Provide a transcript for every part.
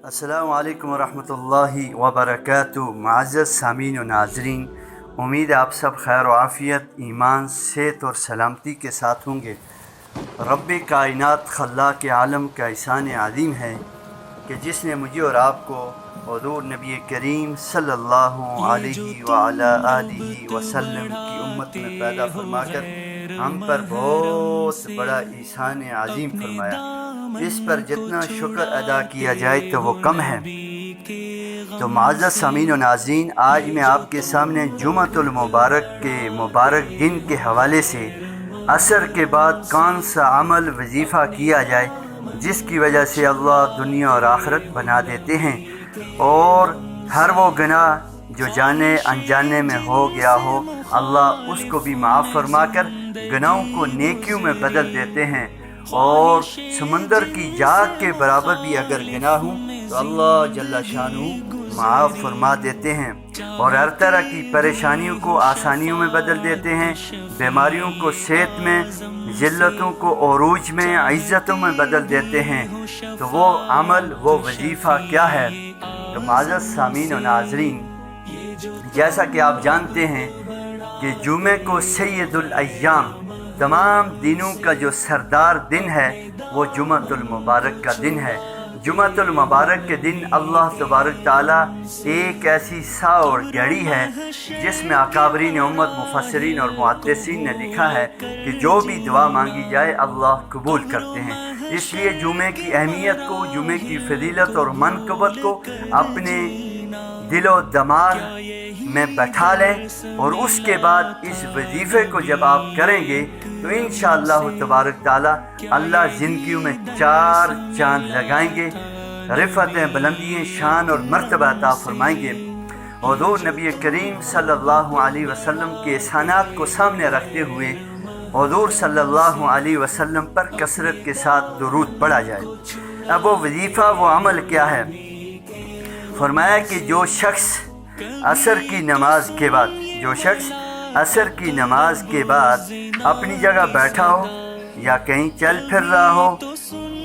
السلام علیکم ورحمۃ اللہ وبرکاتہ۔ معزز سامعین و ناظرین، امید ہے آپ سب خیر و عافیت، ایمان، صحت اور سلامتی کے ساتھ ہوں گے۔ رب کائنات خلاق عالم کا احسان عظیم ہے کہ جس نے مجھے اور آپ کو حضور نبی کریم صلی اللہ علیہ وعلی آلہ وسلم کی امت میں پیدا فرما کر ہم پر بہت بڑا احسان عظیم فرمایا۔ اس پر جتنا شکر ادا کیا جائے تو وہ کم ہے۔ تو معزز سامعین و ناظرین، آج میں آپ کے سامنے جمعۃ المبارک کے مبارک دن کے حوالے سے عصر کے بعد کون سا عمل وظیفہ کیا جائے جس کی وجہ سے اللہ دنیا اور آخرت بنا دیتے ہیں، اور ہر وہ گناہ جو جانے انجانے میں ہو گیا ہو اللہ اس کو بھی معاف فرما کر گناہوں کو نیکیوں میں بدل دیتے ہیں، اور سمندر کی جھاگ کے برابر بھی اگر گناہ ہوں تو اللہ جل شانہ معاف فرما دیتے ہیں، اور ہر طرح کی پریشانیوں کو آسانیوں میں بدل دیتے ہیں، بیماریوں کو صحت میں، ذلتوں کو عروج میں، عزتوں میں بدل دیتے ہیں۔ تو وہ عمل، وہ وظیفہ کیا ہے؟ تو معزز سامعین و ناظرین، جیسا کہ آپ جانتے ہیں کہ جمعے کو سید الایام، تمام دنوں کا جو سردار دن ہے، وہ جمعۃ المبارک کا دن ہے۔ جمعۃ المبارک کے دن اللہ تبارک تعالیٰ ایک ایسی سا اور گھڑی ہے جس میں اکابرین امت، مفسرین اور محدثین نے لکھا ہے کہ جو بھی دعا مانگی جائے اللہ قبول کرتے ہیں۔ اس لیے جمعے کی اہمیت کو، جمعے کی فضیلت اور منقبت کو اپنے دل و دماغ میں بٹھا لیں، اور اس کے بعد اس وظیفے کو جب آپ کریں گے تو انشاءاللہ تبارک تعالیٰ اللہ زندگیوں میں چار چاند لگائیں گے، رفعتیں، بلندیاں، شان اور مرتبہ عطا فرمائیں گے۔ حضور نبی کریم صلی اللہ علیہ وسلم کے احسانات کو سامنے رکھتے ہوئے حضور صلی اللہ علیہ وسلم پر کثرت کے ساتھ درود پڑھا جائے۔ اب وہ وظیفہ، وہ عمل کیا ہے؟ فرمایا کہ جو شخص عصر کی نماز کے بعد اپنی جگہ بیٹھا ہو یا کہیں چل پھر رہا ہو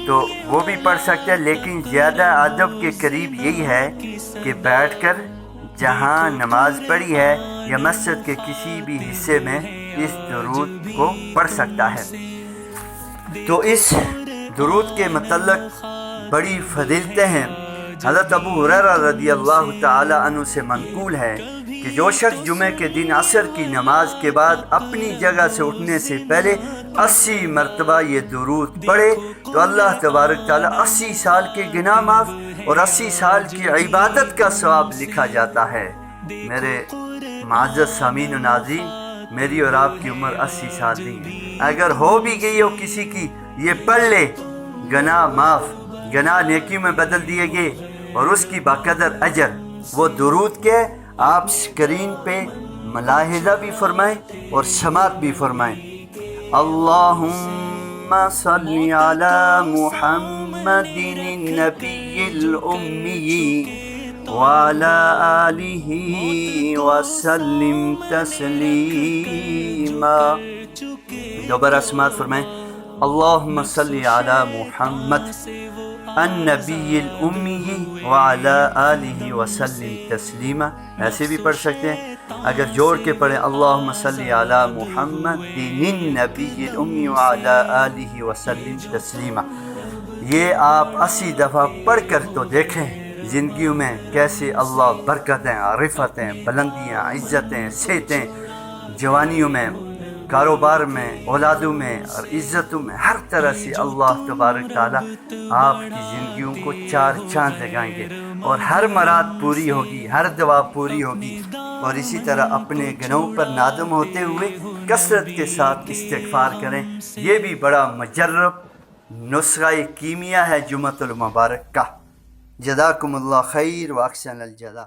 تو وہ بھی پڑھ سکتا ہے، لیکن زیادہ ادب کے قریب یہی ہے کہ بیٹھ کر جہاں نماز پڑھی ہے یا مسجد کے کسی بھی حصے میں اس درود کو پڑھ سکتا ہے۔ تو اس درود کے متعلق بڑی فضیلتیں ہیں۔ حضرت ابو ہریرہ رضی اللہ تعالی عنہ سے منقول ہے کہ جو شخص جمعے کے دن عصر کی نماز کے بعد اپنی جگہ سے اٹھنے سے پہلے 80 مرتبہ یہ درود پڑھے تو اللہ تبارک تعالیٰ 80 سال کے گناہ معاف اور 80 سال کی عبادت کا ثواب لکھا جاتا ہے۔ میرے معزز سامعین و ناظرین، میری اور آپ کی عمر 80 سال نہیں ہے، اگر ہو بھی گئی ہو کسی کی، یہ پڑھ لے، گناہ معاف، گناہ نیکیوں میں بدل دیے گئے اور اس کی باقدر اجر۔ وہ درود کے آپ اسکرین پہ ملاحظہ بھی فرمائیں اور سماعت بھی فرمائیں۔ اللہم صلی علی محمد النبی الامی وعلی آلہ وسلم تسلیما۔ دوبارہ سماعت فرمائیں۔ اللہم صلی علی محمد النبی الامی وعلی آلہ وسلم تسلیما۔ ایسے بھی پڑھ سکتے ہیں، اگر جوڑ کے پڑھیں اللہم صلی علی محمد النبی الامی وعلی آلہ وسلم تسلیما۔ یہ آپ 80 دفعہ پڑھ کر تو دیکھیں زندگیوں میں کیسے اللہ برکتیں، رفعتیں، بلندیاں، عزتیں، صحتیں، جوانیوں میں، کاروبار میں، اولادوں میں اور عزتوں میں، ہر طرح سے اللہ تبارک تعالیٰ آپ کی زندگیوں کو چار چاند لگائیں گے، اور ہر مراد پوری ہوگی، ہر دعا پوری ہوگی۔ اور اسی طرح اپنے گناہوں پر نادم ہوتے ہوئے کثرت کے ساتھ استغفار کریں۔ یہ بھی بڑا مجرب نسخہ کیمیا ہے جمعۃ المبارک کا۔ جزاکم اللہ خیر و احسن الجزا۔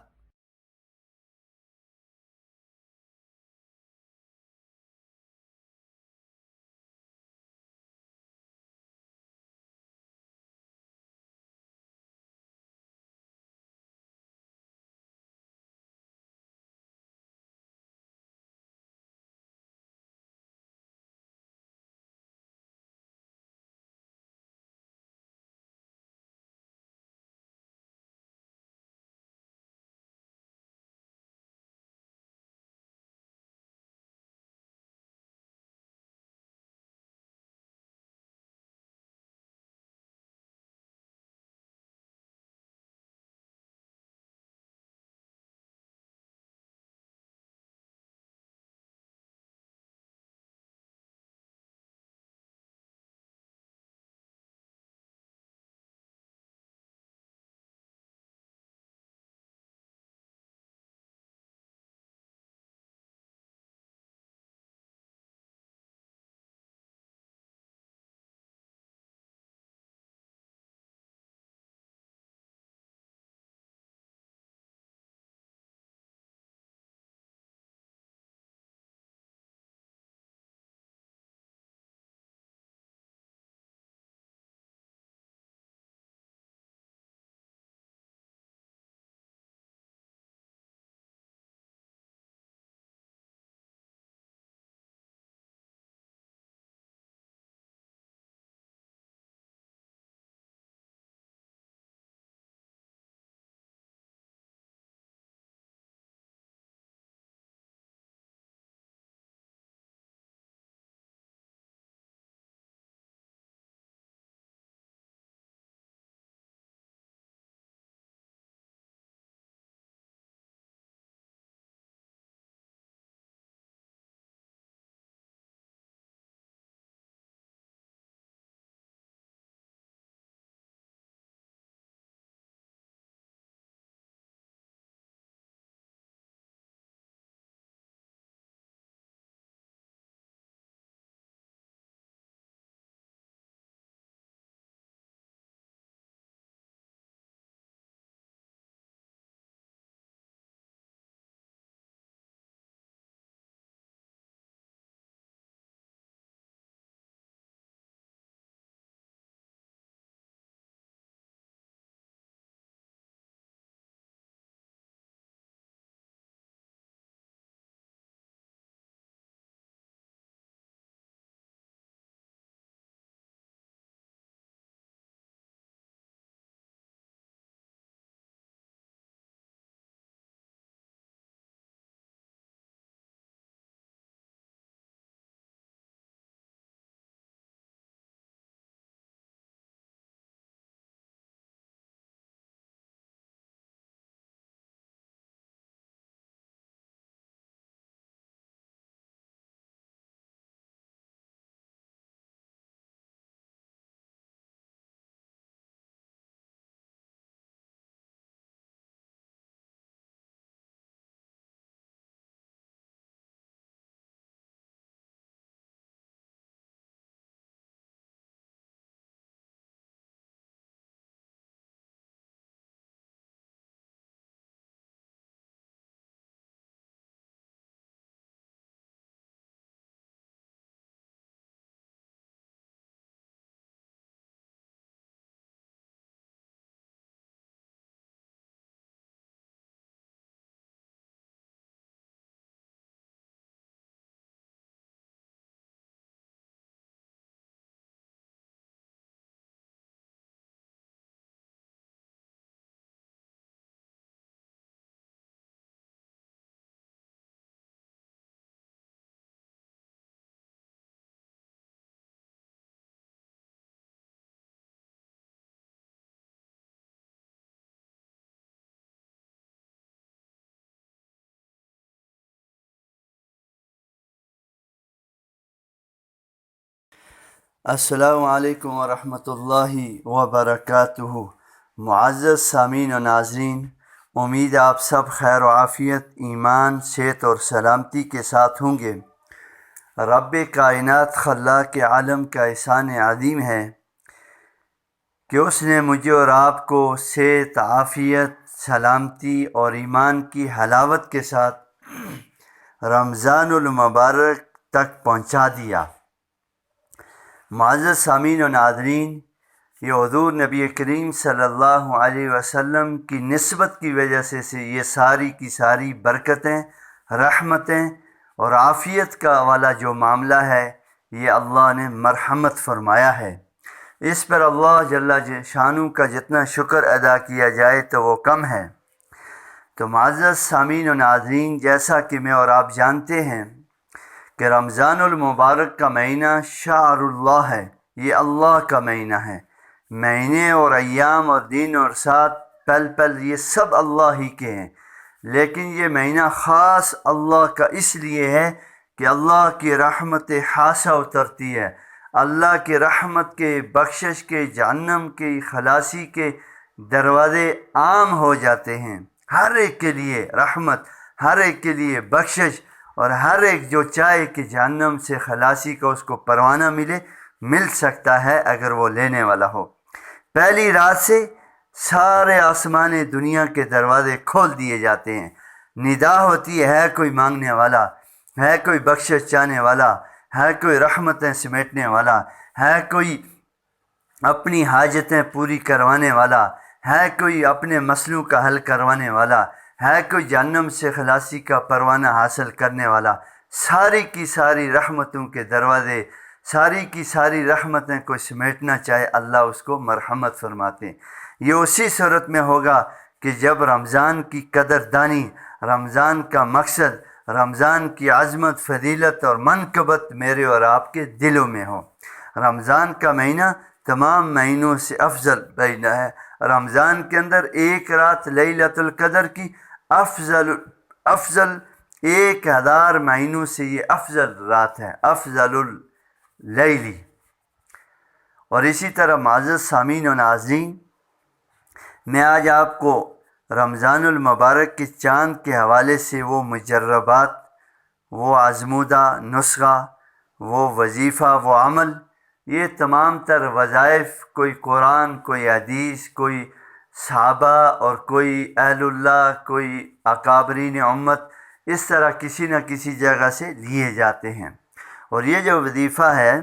السلام علیکم ورحمۃ اللہ وبرکاتہ۔ معزز سامعین و ناظرین، امید آپ سب خیر و عافیت، ایمان، صحت اور سلامتی کے ساتھ ہوں گے۔ رب کائنات خلاق عالم کا احسان عظیم ہے کہ اس نے مجھے اور آپ کو صحت، عافیت، سلامتی اور ایمان کی حلاوت کے ساتھ رمضان المبارک تک پہنچا دیا۔ معزز سامعین و ناظرین، یہ حضور نبی کریم صلی اللہ علیہ وسلم کی نسبت کی وجہ سے یہ ساری کی ساری برکتیں، رحمتیں اور عافیت کا والا جو معاملہ ہے، یہ اللہ نے مرحمت فرمایا ہے۔ اس پر اللہ جل شانہ کا جتنا شکر ادا کیا جائے تو وہ کم ہے۔ تو معزز سامعین و ناظرین، جیسا کہ میں اور آپ جانتے ہیں کہ رمضان المبارک کا مہینہ شعر اللہ ہے، یہ اللہ کا مہینہ ہے۔ مہینے اور ایام اور دن اور سات، پل پل، یہ سب اللہ ہی کے ہیں، لیکن یہ مہینہ خاص اللہ کا اس لیے ہے کہ اللہ کی رحمت خاصہ اترتی ہے، اللہ کی رحمت کے، بخشش کے، جہنم کی خلاصی کے دروازے عام ہو جاتے ہیں۔ ہر ایک کے لیے رحمت، ہر ایک کے لیے بخشش، اور ہر ایک جو چاہے کہ جہنم سے خلاصی کا اس کو پروانہ مل سکتا ہے اگر وہ لینے والا ہو۔ پہلی رات سے سارے آسمان دنیا کے دروازے کھول دیے جاتے ہیں، ندا ہوتی ہے کوئی مانگنے والا، ہے کوئی بخشش چاہنے والا، ہے کوئی رحمتیں سمیٹنے والا، ہے کوئی اپنی حاجتیں پوری کروانے والا، ہے کوئی اپنے مسئلوں کا حل کروانے والا، ہے کوئی جہنم سے خلاصی کا پروانہ حاصل کرنے والا۔ ساری کی ساری رحمتوں کے دروازے، ساری کی ساری رحمتیں کوئی سمیٹنا چاہے، اللہ اس کو مرحمت فرماتے ہیں۔ یہ اسی صورت میں ہوگا کہ جب رمضان کی قدر دانی، رمضان کا مقصد، رمضان کی عظمت، فضیلت اور منقبت میرے اور آپ کے دلوں میں ہو۔ رمضان کا مہینہ تمام مہینوں سے افضل مہینہ ہے۔ رمضان کے اندر ایک رات لیلۃ القدر کی افضل 1000 مہینوں سے یہ افضل رات ہے، افضل اللیلی۔ اور اسی طرح معزز سامعین و ناظرین، میں آج آپ کو رمضان المبارک کے چاند کے حوالے سے وہ مجربات، وہ آزمودہ نسخہ، وہ وظیفہ، وہ عمل، یہ تمام تر وظائف، کوئی قرآن، کوئی حدیث، کوئی صحابہ اور کوئی اہل اللہ، کوئی اکابرین امت، اس طرح کسی نہ کسی جگہ سے لیے جاتے ہیں۔ اور یہ جو وظیفہ ہے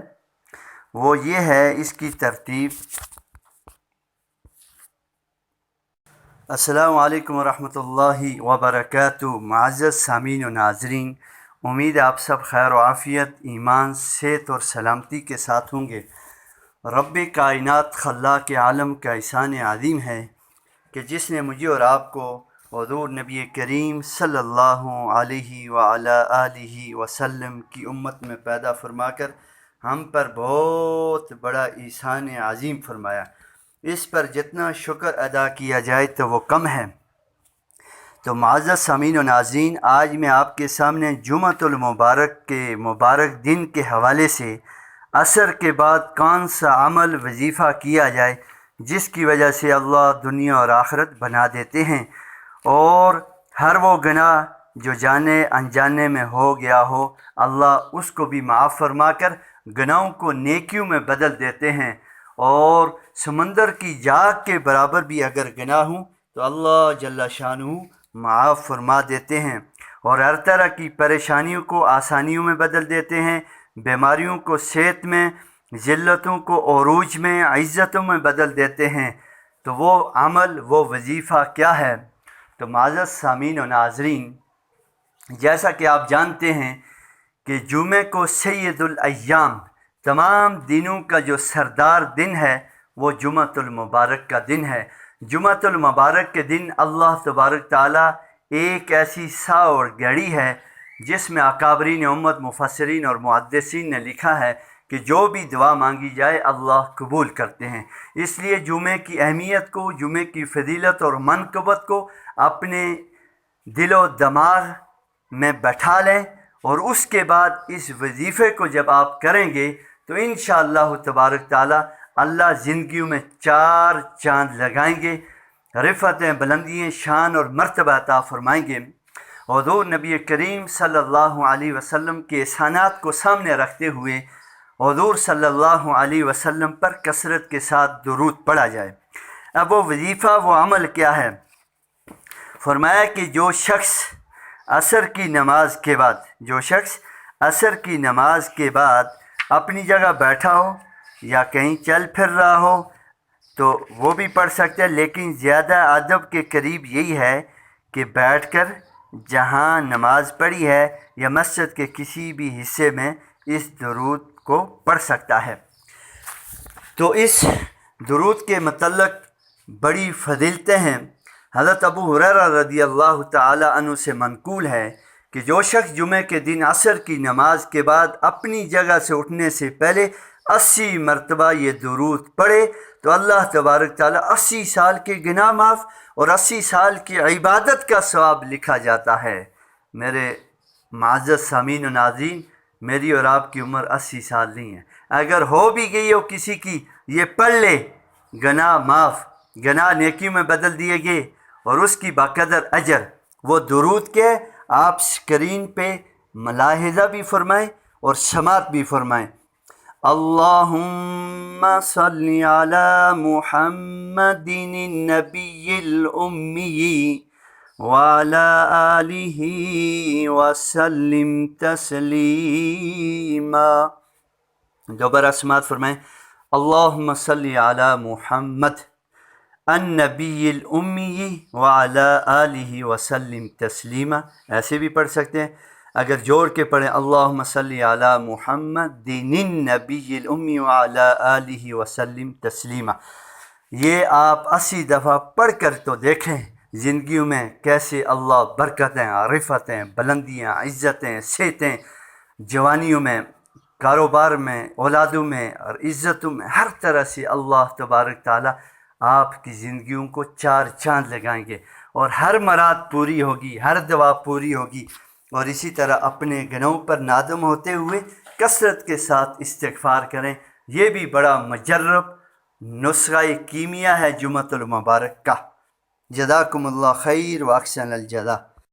وہ یہ ہے، اس کی ترتیب۔ السلام علیکم ورحمۃ اللہ وبرکاتہ۔ معزز سامعین و ناظرین، امید آپ سب خیر و عافیت، ایمان، صحت اور سلامتی کے ساتھ ہوں گے۔ رب کائنات خلاق عالم کا احسان عظیم ہے کہ جس نے مجھے اور آپ کو حضور نبی کریم صلی اللہ علیہ وعلی آلہ وسلم کی امت میں پیدا فرما کر ہم پر بہت بڑا احسان عظیم فرمایا۔ اس پر جتنا شکر ادا کیا جائے تو وہ کم ہے۔ تو معزز سامعین و ناظرین، آج میں آپ کے سامنے جمعۃ المبارک کے مبارک دن کے حوالے سے عصر کے بعد کون سا عمل، وظیفہ کیا جائے جس کی وجہ سے اللہ دنیا اور آخرت بنا دیتے ہیں، اور ہر وہ گناہ جو جانے انجانے میں ہو گیا ہو، اللہ اس کو بھی معاف فرما کر گناہوں کو نیکیوں میں بدل دیتے ہیں، اور سمندر کی جاگ کے برابر بھی اگر گناہ ہوں تو اللہ جل شانہ معاف فرما دیتے ہیں، اور ہر طرح کی پریشانیوں کو آسانیوں میں بدل دیتے ہیں، بیماریوں کو صحت میں، ذلتوں کو عروج میں، عزتوں میں بدل دیتے ہیں۔ تو وہ عمل، وہ وظیفہ کیا ہے؟ تو معزز سامعین و ناظرین، جیسا کہ آپ جانتے ہیں کہ جمعے کو سید الایام، تمام دنوں کا جو سردار دن ہے، وہ جمعۃ المبارک کا دن ہے۔ جمعۃ المبارک کے دن اللہ تبارک تعالیٰ ایک ایسی سا اور گھڑی ہے جس میں اکابرین امت، مفسرین اور محدثین نے لکھا ہے کہ جو بھی دعا مانگی جائے اللہ قبول کرتے ہیں۔ اس لیے جمعے کی اہمیت کو، جمعے کی فضیلت اور منقبت کو اپنے دل و دماغ میں بٹھا لیں، اور اس کے بعد اس وظیفے کو جب آپ کریں گے تو انشاءاللہ تبارک تعالی اللہ زندگیوں میں 4 چاند لگائیں گے، رفعتیں، بلندیاں، شان اور مرتبہ عطا فرمائیں گے۔ حضور نبی کریم صلی اللہ علیہ وسلم کے احسانات کو سامنے رکھتے ہوئے حضور صلی اللہ علیہ وسلم پر کثرت کے ساتھ درود پڑھا جائے۔ اب وہ وظیفہ، وہ عمل کیا ہے؟ فرمایا کہ جو شخص عصر کی نماز کے بعد اپنی جگہ بیٹھا ہو یا کہیں چل پھر رہا ہو تو وہ بھی پڑھ سکتا ہے، لیکن زیادہ ادب کے قریب یہی ہے کہ بیٹھ کر جہاں نماز پڑھی ہے یا مسجد کے کسی بھی حصے میں اس درود کو پڑھ سکتا ہے۔ تو اس درود کے متعلق بڑی فضیلتیں ہیں۔ حضرت ابو ہریرہ رضی اللہ تعالی عنہ سے منقول ہے کہ جو شخص جمعہ کے دن عصر کی نماز کے بعد اپنی جگہ سے اٹھنے سے پہلے 80 مرتبہ یہ درود پڑھے تو اللہ تبارک تعالی 80 سال کے گناہ معاف اور 80 سال کی عبادت کا ثواب لکھا جاتا ہے۔ میرے معزز سامعین و ناظرین، میری اور آپ کی عمر 80 سال نہیں ہے، اگر ہو بھی گئی ہو کسی کی، یہ پڑھ لے، گناہ معاف، گناہ نیکیوں میں بدل دیے گئے اور اس کی باقدر اجر۔ وہ درود کے آپ اسکرین پہ ملاحظہ بھی فرمائیں اور سماعت بھی فرمائیں۔ اللہم صلی علی محمد النبی الامی وعلی آلہ وسلم تسلیما۔ دوبارہ سماعت فرمائیں۔ اللہم صلی علی محمد النبی الامی وعلی آلہ وسلم تسلیما، ایسے بھی پڑھ سکتے ہیں۔ اگر جوڑ کے پڑھیں اللہم صلی علی محمد النبی الامی وعلی آلہ وسلم تسلیما، یہ آپ 80 دفعہ پڑھ کر تو دیکھیں زندگیوں میں کیسے اللہ برکتیں، رفعتیں، بلندیاں، عزتیں، صحتیں، جوانیوں میں، کاروبار میں، اولادوں میں اور عزتوں میں، ہر طرح سے اللہ تبارک تعالی آپ کی زندگیوں کو 4 چاند لگائیں گے اور ہر مراد پوری ہوگی، ہر دعا پوری ہوگی۔ اور اسی طرح اپنے گناہوں پر نادم ہوتے ہوئے کثرت کے ساتھ استغفار کریں۔ یہ بھی بڑا مجرب نسخہ کیمیا ہے جمعۃ المبارک کا۔ جزاکم اللہ خیر و احسن الجزا۔